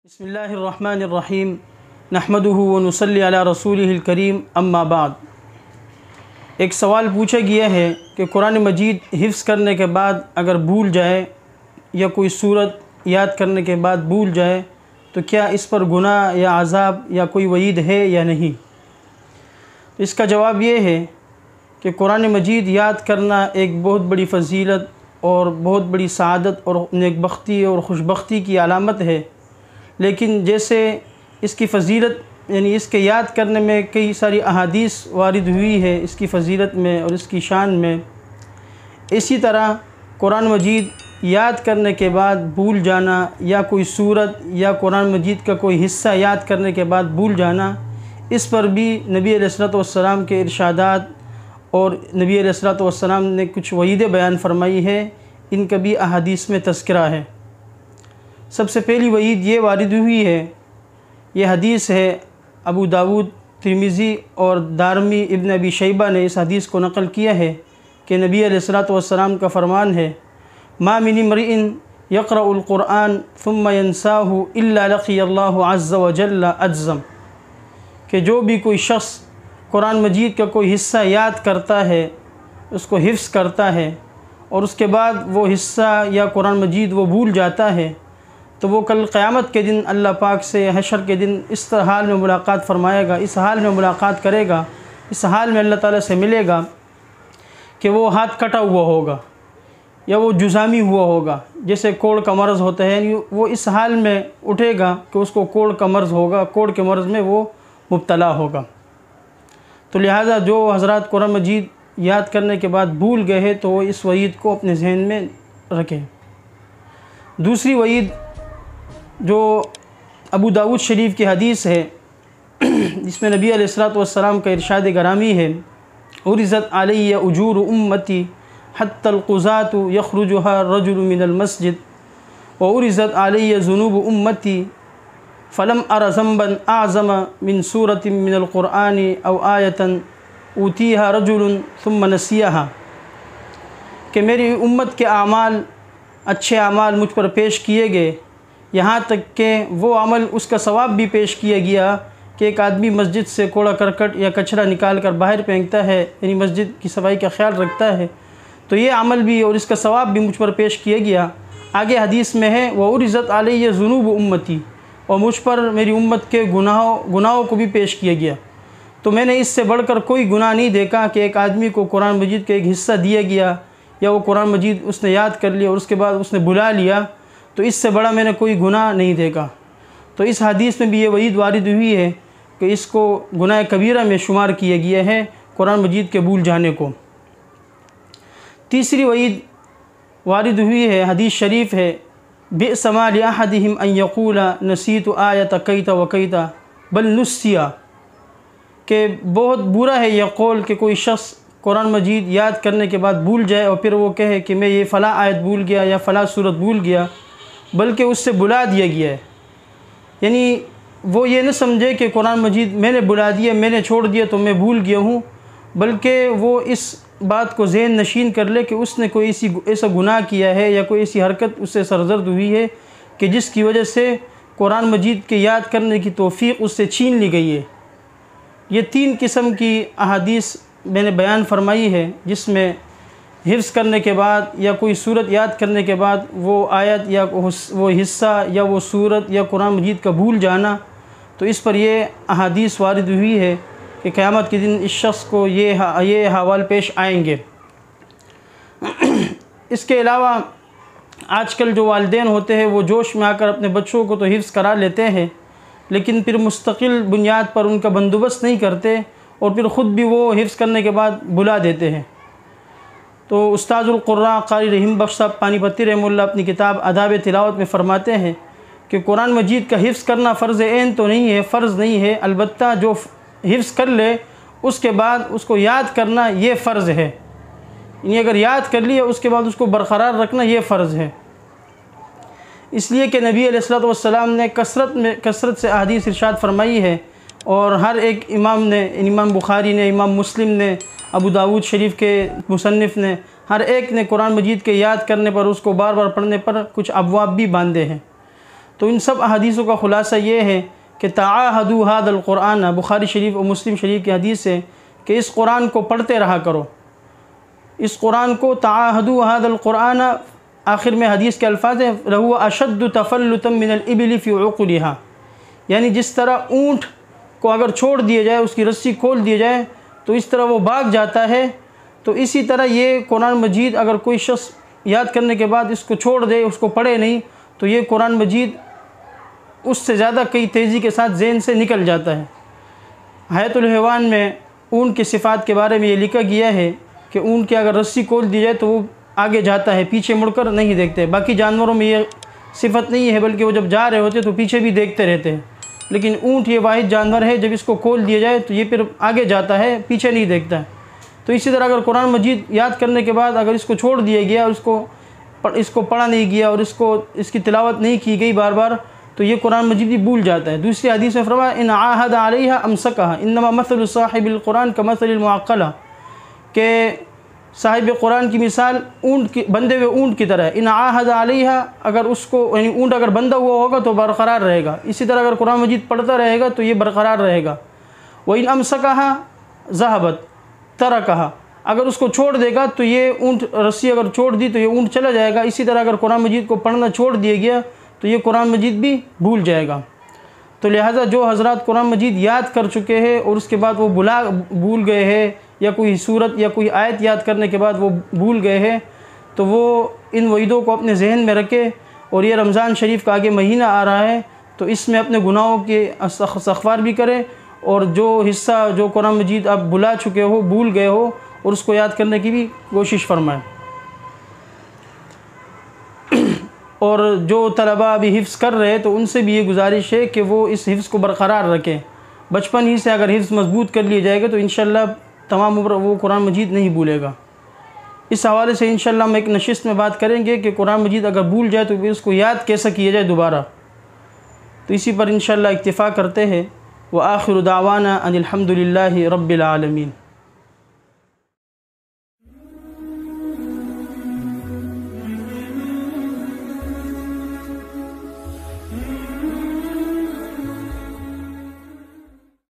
बिस्मिल्लाहिर्रहमानिर्रहीम नहमदुहु व नुसल्ली अला रसूलिहिल करीम अम्मा बाद। एक सवाल पूछा गया है कि कुरान मजीद हिफ्ज़ करने के बाद अगर भूल जाए या कोई सूरत याद करने के बाद भूल जाए तो क्या इस पर गुनाह या अज़ाब या कोई वईद है या नहीं। इसका जवाब ये है कि कुरान मजीद याद करना एक बहुत बड़ी फ़जीलत और बहुत बड़ी सआदत और नेकबख्ती और खुशबख्ती की अलामत है। लेकिन जैसे इसकी फ़जीलत यानी इसके याद करने में कई सारी अहादीस वारिद हुई है इसकी फ़जीलत में और इसकी शान में, इसी तरह कुरान मजीद याद करने के बाद भूल जाना या कोई सूरत या कुरान मजीद का कोई हिस्सा याद करने के बाद भूल जाना, इस पर भी नबी अलैहिस्सलातु वस्सलाम के इरशादात और नबी अलैहिस्सलातु वस्सलाम ने कुछ वईदें बयान फरमाई है, इनका भी अहादीस में तज़किरा है। सबसे पहली वईद ये वारिद हुई है, ये हदीस है अबू दाऊद, तिरमिज़ी और दारमी इब्न अबी शैबा ने इस हदीस को नक़ल किया है कि नबी अलैहिस्सलातु वस्सलाम का फ़रमान है, मा मिन इम्रिइन यक़रउल क़ुरआन थुम्मा यंसाहु इल्ला लक़ियल्लाहु अज़्ज़ व जल्ल अज्ज़म, कि जो भी कोई शख़्स कुरान मजीद का कोई हिस्सा याद करता है, उसको हिफ्ज़ करता है और उसके बाद वो हिस्सा या कुरान मजीद वो भूल जाता है, तो वो कल क़यामत के दिन अल्लाह पाक से हशर के दिन इस हाल में मुलाकात फ़रमाएगा, इस हाल में मुलाकात करेगा, इस हाल में अल्लाह ताला से मिलेगा कि वो हाथ कटा हुआ होगा या वो जुज़ामी हुआ होगा, जैसे कोढ़ का मर्ज़ होता है, यानी वो इस हाल में उठेगा कि उसको कोढ़ का मर्ज़ होगा, कोढ़ के मर्ज़ में वो मुब्तला होगा। तो लिहाजा जो हज़रात कुरान मजीद याद करने के बाद भूल गए हैं तो वो इस वईद को अपने जहन में रखें। दूसरी वईद जो अबू दाऊद शरीफ की हदीस है, जिसमें नबी अलैहिस्सलातु वस्सलाम का इरशाद गरामी है, उरिज़त अलैया उजूर उम्मती हत्तल क़ुज़ातु यख़रुजुहा रजुलु मिनल मस्जिद व उरिज़त अलैया ज़ुनूब उम्मती फ़लम अर ज़ंबन आज़म मिन सूरतिन मिनल क़ुरआनी औ आयतन ऊतीहा रजुलुन थुम्मा नसियहा, कि मेरी उम्मत के आमाल अच्छे आमाल मुझ पर पेश किए गए, यहाँ तक कि वो अमल उसका सवाब भी पेश किया गया कि एक आदमी मस्जिद से कूड़ा करकट या कचरा निकाल कर बाहर फेंकता है, यानी मस्जिद की सफाई का ख्याल रखता है, तो ये अमल भी और इसका सवाब भी मुझ पर पेश किया गया। आगे हदीस में है व उरिज़त अलैया ज़ुनूब उम्मती, और मुझ पर मेरी उम्मत के गुनाहों को भी पेश किया गया। तो मैंने इससे बढ़कर कोई गुनाह नहीं देखा कि एक आदमी को कुरान मजीद का एक हिस्सा दिया गया या वो कुरान मजीद उसने याद कर लिया और उसके बाद उसने भुला लिया, तो इससे बड़ा मैंने कोई गुनाह नहीं देखा। तो इस हदीस में भी ये वईद वारिद हुई है कि इसको गुनाह कबीरा में शुमार किया गया है, कुरान मजीद के भूल जाने को। तीसरी वईद वारिद हुई है, हदीस शरीफ है, बि'समा लि अहदिहिम अन यक़ूला नसीतु आयत कैता व कैता बल नुस्सिया, कि बहुत बुरा है यह कौल कि कोई शख्स कुरान मजीद याद करने के बाद भूल जाए और फिर वो कहे कि मैं ये फ़लाँ आयत भूल गया या फ़लाँ सूरत भूल गया, बल्कि उससे बुला दिया गया है। यानी वो ये न समझे कि कुरान मजीद मैंने बुला दिया, मैंने छोड़ दिया तो मैं भूल गया हूँ, बल्कि वो इस बात को ज़हन नशीन कर ले कि उसने कोई ऐसा गुनाह किया है या कोई ऐसी हरकत उससे सरजद हुई है कि जिसकी वजह से कुरान मजीद के याद करने की तौफ़ीक़ उससे छीन ली गई है। ये तीन किस्म की अहादीस मैंने बयान फरमाई है, जिसमें हिफ्ज़ करने के बाद या कोई सूरत याद करने के बाद वो आयत या वो हिस्सा या वो सूरत या कुरान मजीद का भूल जाना, तो इस पर ये अहादीस वारिद हुई है कि क़यामत के दिन इस शख्स को ये हवाल पेश आएंगे। इसके अलावा आजकल जो वालिदैन होते हैं वो जोश में आकर अपने बच्चों को तो हिफ्ज़ करा लेते हैं, लेकिन फिर मुस्तकिल बुनियाद पर उनका बंदोबस्त नहीं करते और फिर ख़ुद भी वो हिफ्ज़ करने के बाद भुला देते हैं। तो उस्ताजुल क़ुर्रा क़ारी रहीम बख्श साहब पानीपत्ती रहमतुल्लाह अपनी किताब आदाब तिलावत में फ़रमाते हैं कि कुरान मजीद का हिफ्ज़ करना फ़र्ज़ ऐन तो नहीं है, फ़र्ज़ नहीं है, अलबत्ता जो हिफ्ज़ कर ले उसके बाद उसको याद करना ये फ़र्ज़ है। यानी अगर याद कर लिया उसके बाद उसको बरक़रार रखना ये फ़र्ज़ है। इसलिए कि नबी अलैहिस्सलातु वस्सलाम ने कसरत से अहादीस इरशाद फरमाई है और हर एक इमाम ने, इमाम बुखारी ने, इमाम मुस्लिम ने, अबू दाऊद शरीफ के मुसन्निफ़ ने, हर एक ने कुरान मजीद के याद करने पर, उसको बार बार पढ़ने पर कुछ अबवाब भी बांधे हैं। तो इन सब अहादीसों का ख़ुलासा ये है कि ताअहदू हादल क़ुरान, बुखारी शरीफ और मुस्लिम शरीफ की हदीस है कि इस कुरान को पढ़ते रहा करो, इस कुरान को ताअहदू हादल क़ुरान, आखिर में हदीस के अल्फाज हैं लहु अशद्दु तफल्लुतम मिनल इबिली फ़ी उक़ुलिहा, यानी जिस तरह ऊँट को अगर छोड़ दिया जाए, उसकी रस्सी खोल दी जाए तो इस तरह वो भाग जाता है, तो इसी तरह ये कुरान मजीद अगर कोई शख्स याद करने के बाद इसको छोड़ दे, उसको पढ़े नहीं, तो ये कुरान मजीद उससे ज़्यादा कई तेज़ी के साथ ज़हन से निकल जाता है। हयातुल हैवान में ऊँट की सिफ़ात के बारे में ये लिखा गया है कि ऊँट की अगर रस्सी खोल दी जाए तो वो आगे जाता है, पीछे मुड़कर नहीं देखते। बाकी जानवरों में ये सिफत नहीं है, बल्कि वो जब जा रहे होते तो पीछे भी देखते रहते हैं, लेकिन ऊँट ये वाहिद जानवर है जब इसको खोल दिया जाए तो ये फिर आगे जाता है, पीछे नहीं देखता है। तो इसी तरह अगर कुरान मजीद याद करने के बाद अगर इसको छोड़ दिया गया और इसको पढ़ा नहीं गया और इसकी तिलावत नहीं की गई बार बार, तो ये कुरान मजीद भी भूल जाता है। दूसरी हदीस में फरमाया इन आहद अलैहा अमसकहा इन्नमा मसलु साहिबिल कुरान कमसलिल मुअक्कला, के साहिब कुरान की मिसाल ऊँट की, बंधे हुए ऊँट की तरह है। इन आहद अलैहा, अगर उसको यानी ऊँट अगर बंधा हुआ होगा तो बरकरार रहेगा, इसी तरह अगर कुरान मजीद पढ़ता रहेगा तो ये बरकरार रहेगा। व इन अमसकहा ज़हबत तरकहा, अगर उसको छोड़ देगा तो ये ऊँट, रस्सी अगर छोड़ दी तो ये ऊँट चला जाएगा। इसी तरह अगर कुरान मजीद को पढ़ना छोड़ दिया गया तो ये कुरान मजीद भी भूल जाएगा। तो लिहाजा जो हज़रात कुरान मजीद याद कर चुके हैं और उसके बाद वो भूल गए हैं, या कोई सूरत या कोई आयत याद करने के बाद वो भूल गए हैं, तो वो इन वईदों को अपने जहन में रखे। और ये रमज़ान शरीफ का आगे महीना आ रहा है, तो इसमें अपने गुनाहों के इस्तग़फ़ार भी करें, और जो हिस्सा जो कुरान मजीद आप भुला चुके हो, भूल गए हो, और उसको याद करने की भी कोशिश फरमाएं। और जो तलबा अभी हिफ्ज़ कर रहे हैं तो उनसे भी ये गुजारिश है कि वो इस हिफ्ज़ को बरक़रार रखें। बचपन ही से अगर हिफ्ज़ मजबूत कर लिया जाएगा तो इंशाअल्लाह तमाम उम्र वो कुरान मजीद नहीं भूलेगा। इस हवाले से इंशाअल्लाह हम एक नशिस्त में बात करेंगे कि कुरान मजीद अगर भूल जाए तो फिर उसको याद कैसे किया जाए दोबारा। तो इसी पर इंशाअल्लाह इक्तिफ़ा करते हैं। व आखिरु दावाना अनिल हम्दुलिल्लाहि रब्बिल आलमीन।